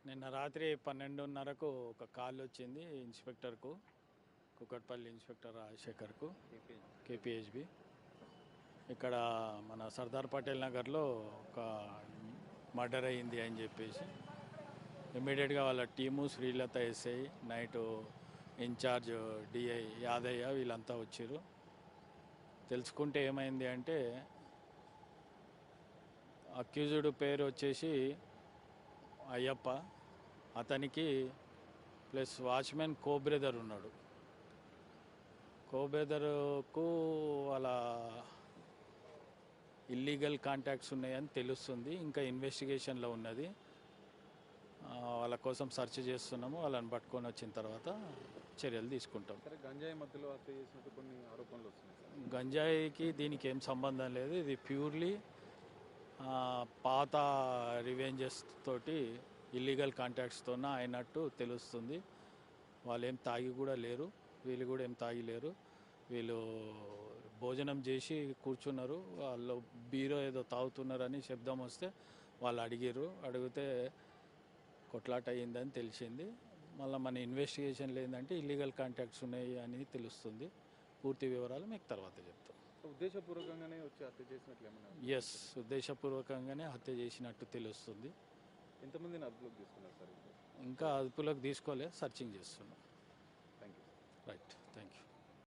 నిన్న రాత్రి 12:30కు ఒక కాల్ వచ్చింది ఇన్స్పెక్టర్కు, కుకట్పల్లి ఇన్స్పెక్టర్ రాజశేఖర్కు, కేపీహెచ్బి. ఇక్కడ మన సర్దార్ పటేల్ నగర్లో ఒక మర్డర్ అయింది అని చెప్పేసి ఇమ్మీడియట్గా వాళ్ళ team, Srilatha SI, night in charge DI Yadaiah వీళ్ళంతా వచ్చారు. తెలుసుకుంటే ఏమైంది అంటే అక్యూజ్డ్ పేరు వచ్చేసి అయ్యప్ప, అతనికి ప్లస్ వాచ్మెన్ కో బ్రదర్ ఉన్నాడు. కో బ్రదర్కు వాళ్ళ ఇల్లీగల్ కాంటాక్ట్స్ ఉన్నాయని తెలుస్తుంది. ఇంకా ఇన్వెస్టిగేషన్లో ఉన్నది. వాళ్ళ కోసం సెర్చ్ చేస్తున్నాము. వాళ్ళని పట్టుకొని వచ్చిన తర్వాత చర్యలు తీసుకుంటాం. గంజాయి మధ్యలో హత్య చేసినట్టు కొన్ని ఆరోపణలు వస్తున్నాయి. గంజాయికి దీనికి ఏం సంబంధం లేదు. ఇది ప్యూర్లీ పాత రివెంజెస్ తోటి ఇల్లీగల్ కాంటాక్ట్స్తో అయినట్టు తెలుస్తుంది. వాళ్ళు ఏం తాగి కూడా లేరు, వీళ్ళు కూడా ఏం తాగి లేరు. వీళ్ళు భోజనం చేసి కూర్చున్నారు. వాళ్ళు బీరో ఏదో తాగుతున్నారని శబ్దం వస్తే వాళ్ళు అడిగితే కొట్లాట అయ్యిందని తెలిసింది. మళ్ళీ మన ఇన్వెస్టిగేషన్లో ఏంటంటే ఇల్లీగల్ కాంటాక్ట్స్ ఉన్నాయి అని తెలుస్తుంది. పూర్తి వివరాలు మీకు తర్వాత చెప్తాం. ఉద్దేశపూర్వకంగానే వచ్చి హత్య చేసినట్లు ఏమన్నా? ఎస్, ఉద్దేశపూర్వకంగానే హత్య చేసినట్టు తెలుస్తుంది. ఎంతమందిని అదుపులోకి తీసుకున్నారు సార్? ఇంకా అదుపులోకి తీసుకోలే, సర్చింగ్ చేస్తున్నాం. Thank you. రైట్.